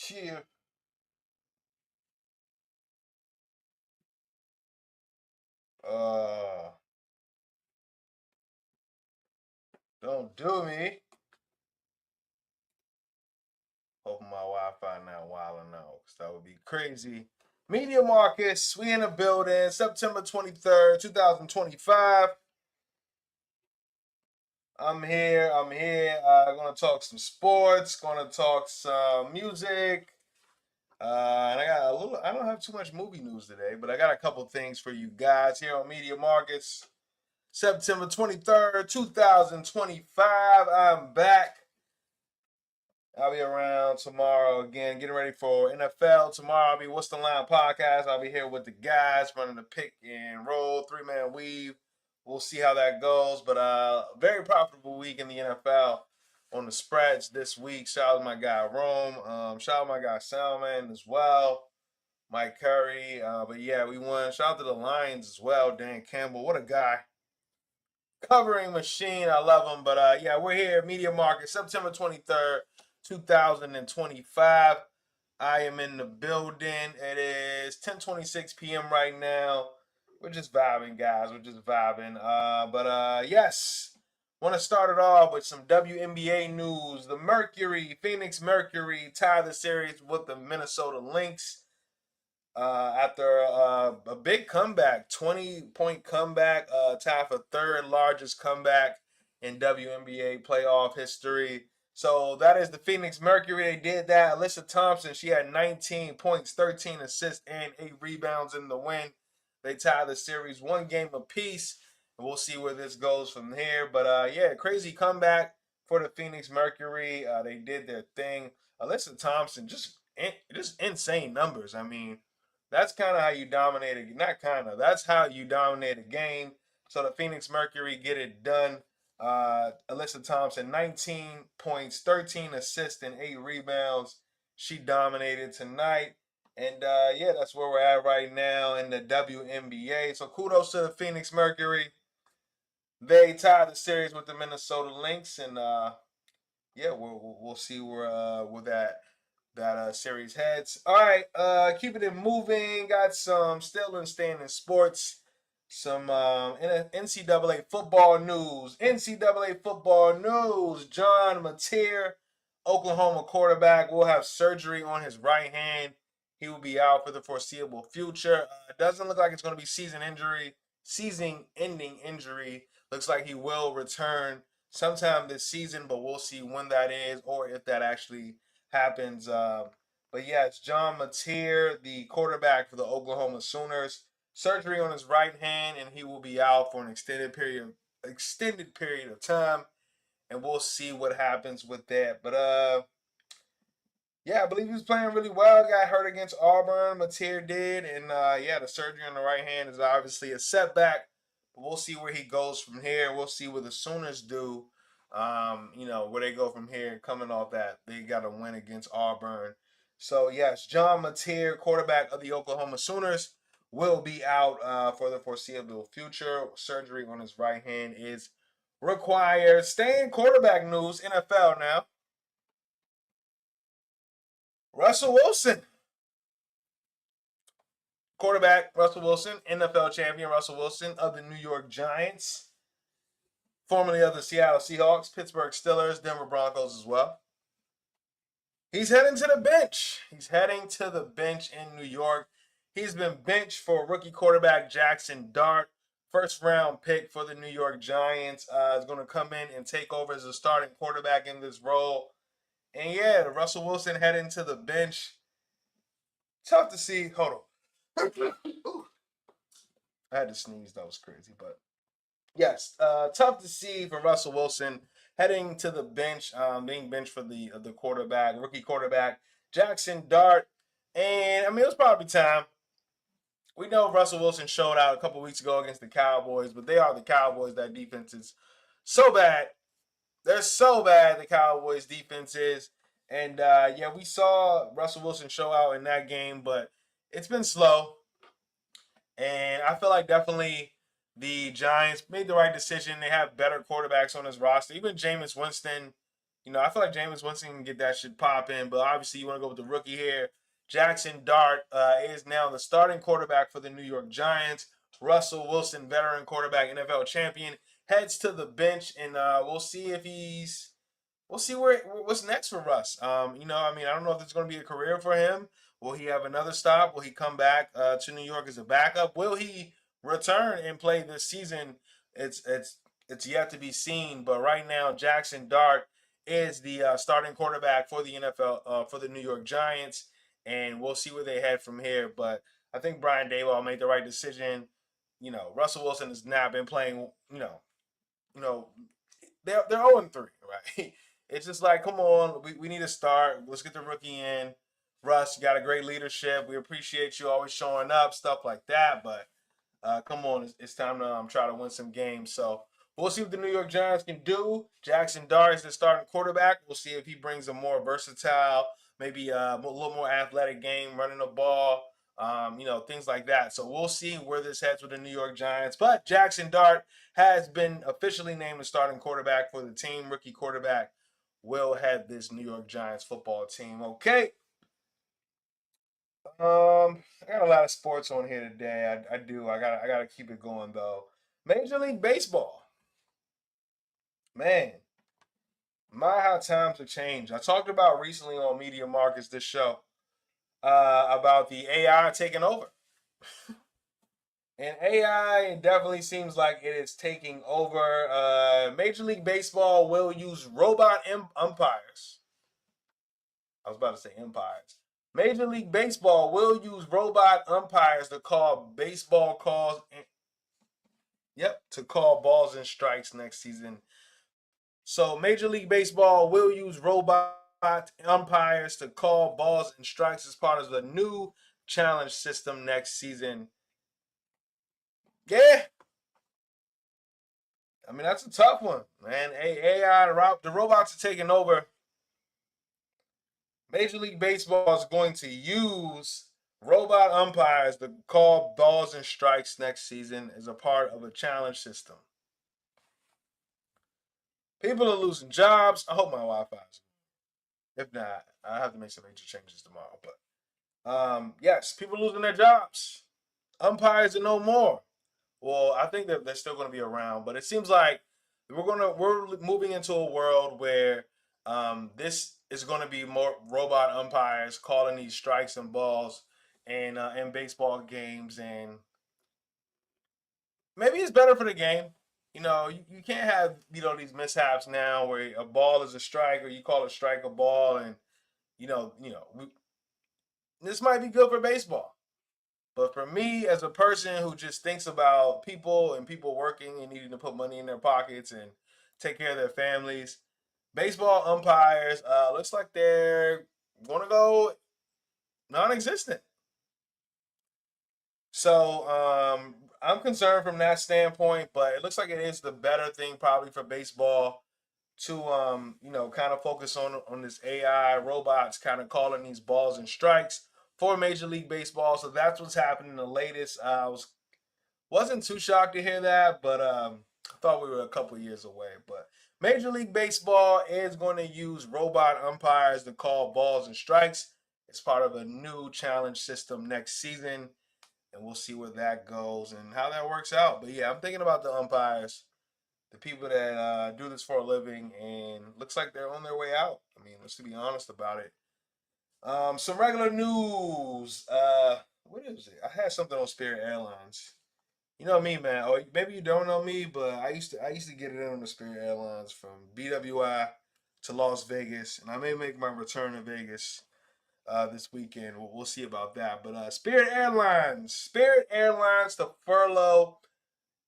Chill. Uh, don't do me. Hoping my Wi-Fi not wilding out, cause that would be crazy. Media Marcus, we in the building. September 23rd, 2025. I'm here. I'm here. Gonna talk some sports. Gonna talk some music. And I got a little. I don't have too much movie news today, but I got a couple things for you guys here on Media Markets. September 23rd, 2025. I'm back. I'll be around tomorrow again, getting ready for NFL. Tomorrow I'll be What's the Line podcast. I'll be here with the guys running the pick and roll, 3-man weave. We'll see how that goes. But very profitable week in the NFL on the spreads this week. Shout out to my guy Rome. Shout out to my guy Salman as well. Mike Curry. But yeah, we won. Shout out to the Lions as well. Dan Campbell. What a guy. Covering machine. I love him. But yeah, we're here. Media Market, September 23rd, 2025. I am in the building. It is 10:26 p.m. right now. We're just vibing, guys. We're just vibing. But yes, want to start it off with some WNBA news. The Phoenix Mercury, tie the series with the Minnesota Lynx after a big comeback, 20-point comeback, tied for third largest comeback in WNBA playoff history. So that is the Phoenix Mercury. They did that. Alyssa Thompson, she had 19 points, 13 assists, and 8 rebounds in the win. They tied the series one game apiece. And we'll see where this goes from here. But yeah, crazy comeback for the Phoenix Mercury. They did their thing. Alyssa Thompson, just insane numbers. I mean, that's kind of how you dominate a not kind of. That's how you dominate a game. So the Phoenix Mercury get it done. Alyssa Thompson, 19 points, 13 assists, and 8 rebounds. She dominated tonight. And yeah, that's where we're at right now in the WNBA. So kudos to the Phoenix Mercury. They tied the series with the Minnesota Lynx, and yeah, we'll see where that series heads. All right, keeping it moving. Got some still in staying in sports. Some NCAA football news. NCAA football news. John Mateer, Oklahoma quarterback, will have surgery on his right hand. He will be out for the foreseeable future. It doesn't look like it's going to be season-ending injury. Looks like he will return sometime this season, but we'll see when that is or if that actually happens. But yeah, it's John Mateer, the quarterback for the Oklahoma Sooners. Surgery on his right hand, and he will be out for an extended period of time, and we'll see what happens with that. But yeah, I believe he was playing really well. Got hurt against Auburn. Mateer did, and yeah, the surgery on the right hand is obviously a setback. But we'll see where he goes from here. We'll see what the Sooners do. Where they go from here. Coming off that, they got a win against Auburn. So yes, John Mateer, quarterback of the Oklahoma Sooners, will be out for the foreseeable future. Surgery on his right hand is required. Staying quarterback news, NFL now. Russell Wilson, quarterback Russell Wilson, NFL champion Russell Wilson of the New York Giants, formerly of the Seattle Seahawks, Pittsburgh Steelers, Denver Broncos as well. He's heading to the bench. He's heading to the bench in New York. He's been benched for rookie quarterback Jackson Dart, first round pick for the New York Giants. Is going to come in and take over as a starting quarterback in this role. And yeah, Russell Wilson heading to the bench. Tough to see. Hold on. I had to sneeze. That was crazy. But yes, tough to see for Russell Wilson heading to the bench, being benched for the quarterback, rookie quarterback, Jackson Dart. And I mean, it was probably time. We know Russell Wilson showed out a couple weeks ago against the Cowboys, but they are the Cowboys. That defense is so bad. They're so bad, the Cowboys defense is. And yeah, we saw Russell Wilson show out in that game, but it's been slow. And I feel like definitely the Giants made the right decision. They have better quarterbacks on this roster. Even Jameis Winston I feel like Jameis Winston can get that shit popping, but obviously you want to go with the rookie here. Jackson Dart is now the starting quarterback for the New York Giants. Russell Wilson, veteran quarterback, NFL champion, heads to the bench, and we'll see if we'll see what's next for Russ. I don't know if it's going to be a career for him. Will he have another stop? Will he come back to New York as a backup? Will he return and play this season? It's yet to be seen. But right now, Jackson Dart is the starting quarterback for the NFL for the New York Giants, and we'll see where they head from here. But I think Brian Daboll made the right decision. Russell Wilson has not been playing. You know, they're 0-3, right? It's just like, come on, we need to start. Let's get the rookie in. Russ, you got a great leadership. We appreciate you always showing up, stuff like that. But come on, it's time to try to win some games. So we'll see what the New York Giants can do. Jackson Dart is the starting quarterback. We'll see if he brings a more versatile, maybe a little more athletic game, running the ball, things like that. So we'll see where this heads with the New York Giants. But Jackson Dart has been officially named the starting quarterback for the team. Rookie quarterback will head this New York Giants football team. Okay. I got a lot of sports on here today. I do. I gotta keep it going though. Major League Baseball. Man, my how times have changed. I talked about recently on Media Markets this show about the AI taking over. And AI definitely seems like it is taking over. Major League Baseball will use robot umpires. I was about to say umpires. Major League Baseball will use robot umpires to call baseball calls. To call balls and strikes next season. So Major League Baseball will use robot umpires to call balls and strikes as part of the new challenge system next season. Yeah. I mean, that's a tough one, man. AI, the robots are taking over. Major League Baseball is going to use robot umpires to call balls and strikes next season as a part of a challenge system. People are losing jobs. I hope my Wi-Fi is. If not, I have to make some major changes tomorrow. But yes, people losing their jobs. Umpires are no more. Well, I think that they're still going to be around, but it seems like we're moving into a world where this is going to be more robot umpires calling these strikes and balls and in baseball games, and maybe it's better for the game. You can't have these mishaps now where a ball is a strike or you call a strike a ball, and this might be good for baseball. But for me, as a person who just thinks about people and people working and needing to put money in their pockets and take care of their families, baseball umpires looks like they're going to go non-existent. So I'm concerned from that standpoint, but it looks like it is the better thing probably for baseball to kind of focus on this AI robots kind of calling these balls and strikes for Major League Baseball. So that's what's happening. The latest. Wasn't too shocked to hear that, but I thought we were a couple years away. But Major League Baseball is going to use robot umpires to call balls and strikes. It's part of a new challenge system next season, and we'll see where that goes and how that works out. But yeah, I'm thinking about the umpires, the people that do this for a living, and looks like they're on their way out. I mean, let's be honest about it. Some regular news. What is it? I had something on Spirit Airlines. You know me, man. Or maybe you don't know me, but I used to get it in on the Spirit Airlines from BWI to Las Vegas, and I may make my return to Vegas this weekend. We'll see about that. But Spirit Airlines to furlough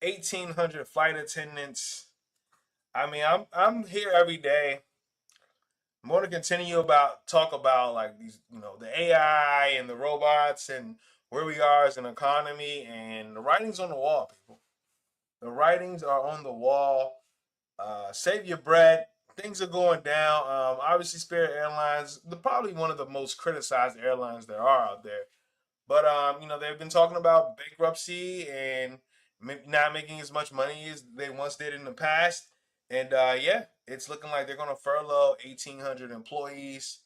1,800 flight attendants. I mean, I'm here every day. I'm going to continue talk about like these, the AI and the robots and where we are as an economy, and the writing's on the wall, people. The writings are on the wall. Save your bread. Things are going down. Obviously, Spirit Airlines, they're probably one of the most criticized airlines there are out there. But they've been talking about bankruptcy and not making as much money as they once did in the past. And yeah, it's looking like they're gonna furlough 1,800 employees.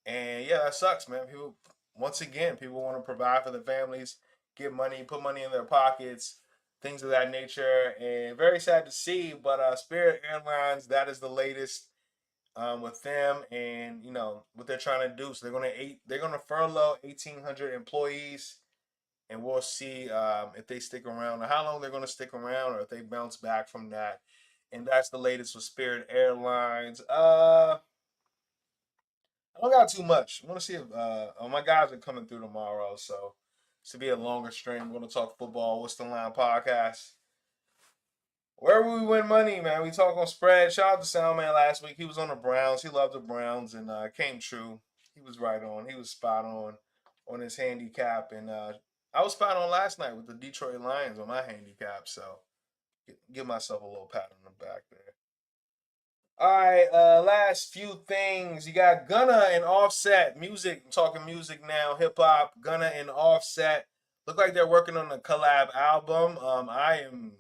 And yeah, that sucks, man. People, once again, people want to provide for their families, get money, put money in their pockets, things of that nature. And very sad to see. But Spirit Airlines, that is the latest with them, and what they're trying to do. So they're gonna furlough 1,800 employees, and we'll see if they stick around, or how long they're gonna stick around, or if they bounce back from that. And that's the latest with Spirit Airlines. I don't got too much. I want to see if my guys are coming through tomorrow, so this will be a longer stream. We're gonna talk football. What's the line podcast? Where will we win money, man? We talk on spread. Shout out to Soundman last week. He was on the Browns. He loved the Browns, and it came true. He was right on. He was spot on his handicap, and I was spot on last night with the Detroit Lions on my handicap. So give myself a little pat on the back there. All right, last few things. You got Gunna and Offset music. I'm talking music now, hip hop. Gunna and Offset look like they're working on a collab album. I am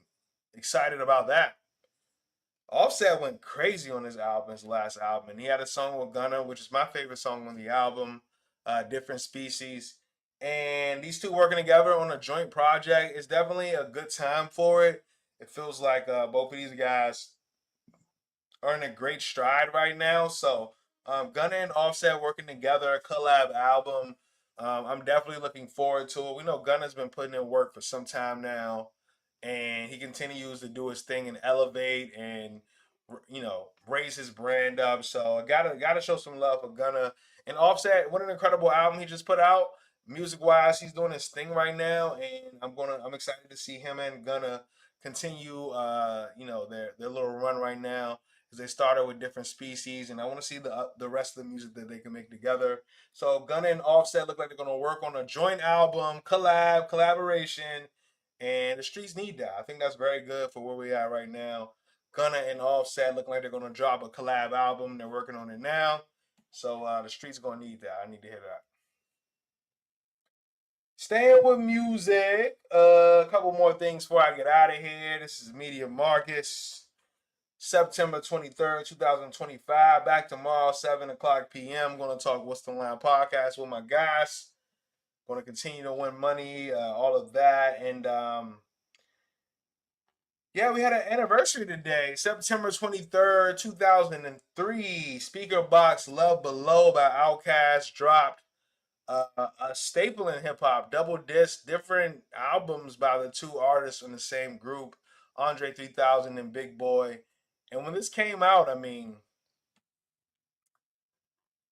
excited about that. Offset went crazy on his album, his last album, and he had a song with Gunna, which is my favorite song on the album, "Different Species." And these two working together on a joint project is definitely a good time for it. It feels like both of these guys are in a great stride right now. So Gunna and Offset working together, a collab album. I'm definitely looking forward to it. We know Gunna's been putting in work for some time now, and he continues to do his thing and elevate and raise his brand up. So I gotta show some love for Gunna and Offset. What an incredible album he just put out. Music wise, he's doing his thing right now, and I'm excited to see him and Gunna continue their little run right now, because they started with different species, and I want to see the rest of the music that they can make together. So Gunna and Offset look like they're gonna work on a joint album, collaboration, and the streets need that. I think that's very good for where we are right now. Gunna and Offset look like they're gonna drop a collab album. They're working on it now, so the streets gonna need that. I need to hear that. Staying with music, a couple more things before I get out of here. This is Media Marcus. September 23rd, 2025. Back tomorrow, 7 o'clock p.m. Going to talk What's the Line podcast with my guys. Going to continue to win money, all of that. And yeah, we had an anniversary today. September 23rd, 2003. Speaker Box Love Below by Outkast dropped a staple in hip hop, double disc, different albums by the two artists in the same group, Andre 3000 and Big Boy. And when this came out, I mean,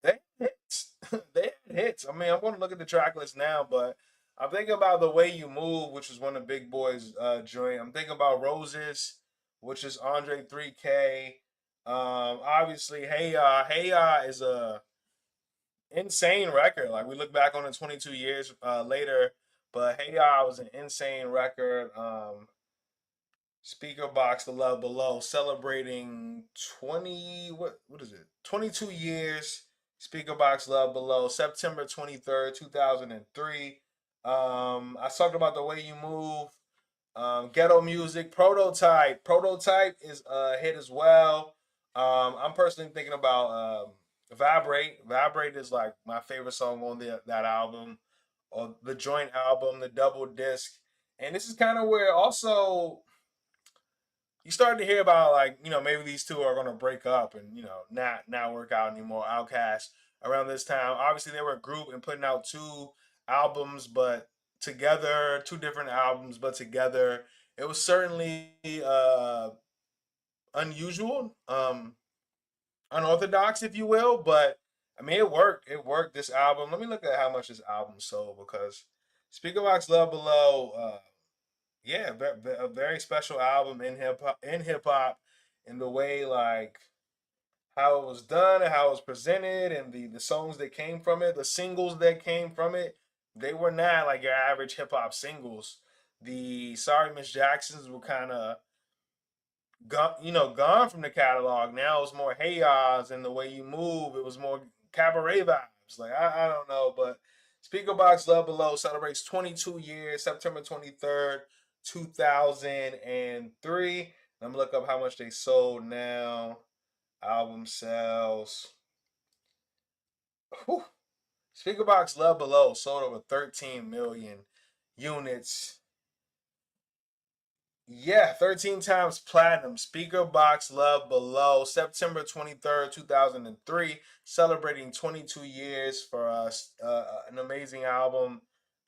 they had hits. They had hits. I mean, I'm going to look at the track list now, but I'm thinking about The Way You Move, which is one of Big Boy's joint. I'm thinking about Roses, which is Andre 3K. Obviously, Hey is a insane record. Like, we look back on it 22 years later, but Hey Ya was an insane record. Speaker Box The Love Below celebrating 20, what is it? 22 years. Speaker Box Love Below, September 23rd, 2003. I talked about The Way You Move. Ghetto Music, Prototype. Prototype is a hit as well. I'm personally thinking about Vibrate. Vibrate is like my favorite song on that album, or the joint album, the double disc. And this is kind of where also you start to hear about, like, maybe these two are gonna break up and not work out anymore. Outkast around this time. Obviously they were a group and putting out two albums, but together, two different albums, but together. It was certainly unusual, unorthodox, if you will, but I mean it worked. It worked. This album. Let me look at how much this album sold, because Speaker Box Love Below, yeah, a very special album in hip hop, in the way, like, how it was done and how it was presented, and the songs that came from it, the singles that came from it, they were not like your average hip hop singles. The Sorry Miss Jacksons were kind of gone from the catalog. Now it's more Hey Ya's and The Way You Move. It was more cabaret vibes. Like, I don't know, but Speaker Box Love Below celebrates 22 years, September 23rd, 2003. I'm gonna look up how much they sold now. Album sales. Whew. Speakerbox Love Below sold over 13 million units. Yeah, 13 times platinum. Speaker Box Love Below, September 23rd, 2003, celebrating 22 years for us. An amazing album.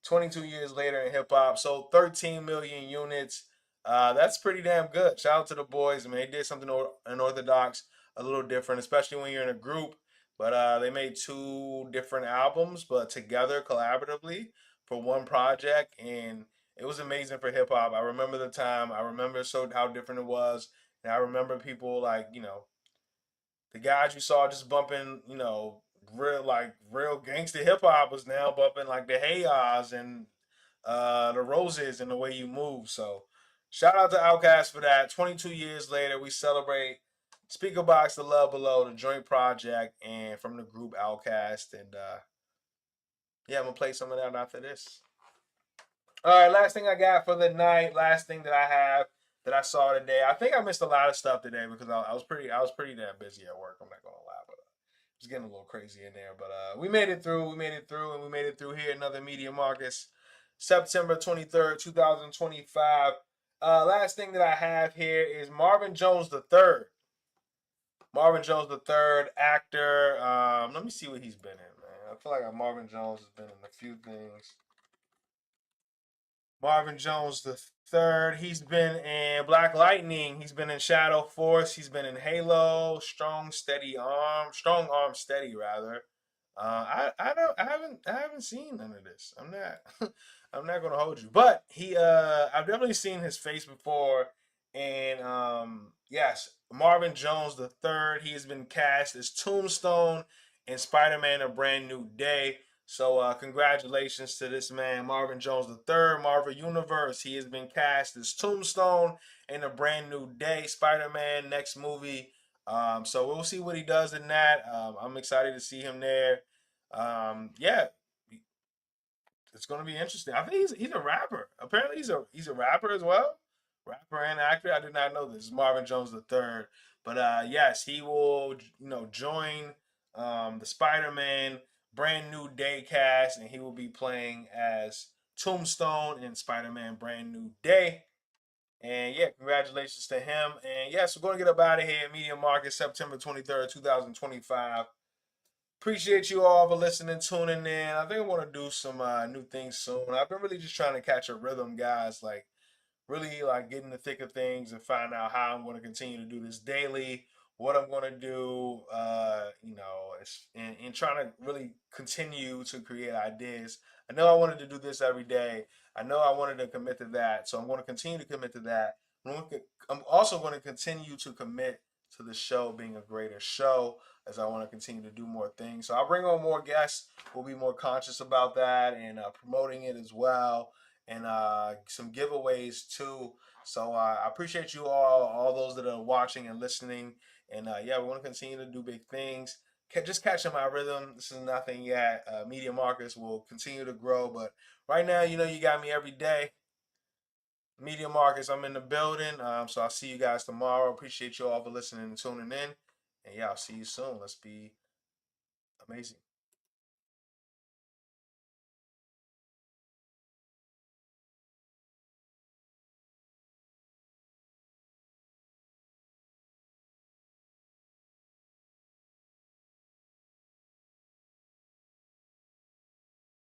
22 years later in hip hop, sold 13 million units. That's pretty damn good. Shout out to the boys. I mean, they did something unorthodox, a little different, especially when you're in a group. But they made two different albums, but together collaboratively for one project. And it was amazing for hip hop. I remember the time. I remember so how different it was, and I remember people like the guys you saw just bumping real gangster hip hop was now bumping like the Hey Ya's and the Roses and the way you move. So shout out to Outkast for that. 22 years later, we celebrate Speaker Box The Love Below, the joint project, and from the group Outkast. And yeah, I'm gonna play some of that after this. All right, last thing I got for the night. Last thing that I have that I saw today. I think I missed a lot of stuff today because I was pretty damn busy at work. I'm not gonna lie, but it was getting a little crazy in there. But we made it through. We made it through, and we made it through here. Another Media Marcus, September 23rd, 2025. Last thing that I have here is Marvin Jones the third. Marvin Jones the third, actor. Let me see what he's been in, man. I feel like Marvin Jones has been in a few things. Marvin Jones the third. He's been in Black Lightning. He's been in Shadow Force. He's been in Halo. Strong Arm Steady rather. I haven't seen none of this. I'm not I'm not gonna hold you, but I've definitely seen his face before, and yes, Marvin Jones the third. He has been cast as Tombstone in Spider-Man: A Brand New Day. So congratulations to this man, Marvin Jones III, Marvel Universe. He has been cast as Tombstone in A Brand New Day, Spider-Man next movie. So we'll see what he does in that. I'm excited to see him there. Yeah, it's going to be interesting. I think he's a rapper. Apparently he's a rapper as well, rapper and actor. I did not know this. Marvin Jones III. But yes, he will join the Spider-Man Brand New Day cast, and he will be playing as Tombstone in Spider-Man Brand New Day. And yeah, congratulations to him. And yes, we're going to get up out of here. Media Market, September 23rd, 2025. Appreciate you all for listening, tuning in. I think I want to do some new things soon. I've been really just trying to catch a rhythm, guys. Like really like get in the thick of things and find out how I'm going to continue to do this daily, what I'm going to do, and trying to really continue to create ideas. I know I wanted to do this every day. I know I wanted to commit to that, so I'm going to continue to commit to that. I'm also going to continue to commit to the show being a greater show as I want to continue to do more things. So I'll bring on more guests. We'll be more conscious about that and promoting it as well, and some giveaways too. So I appreciate you all those that are watching and listening. And yeah, we want to continue to do big things. Just catching my rhythm. This is nothing yet. Media Markets will continue to grow, but right now, you got me every day. Media Markets, I'm in the building. So I'll see you guys tomorrow. Appreciate you all for listening and tuning in. And yeah, I'll see you soon. Let's be amazing.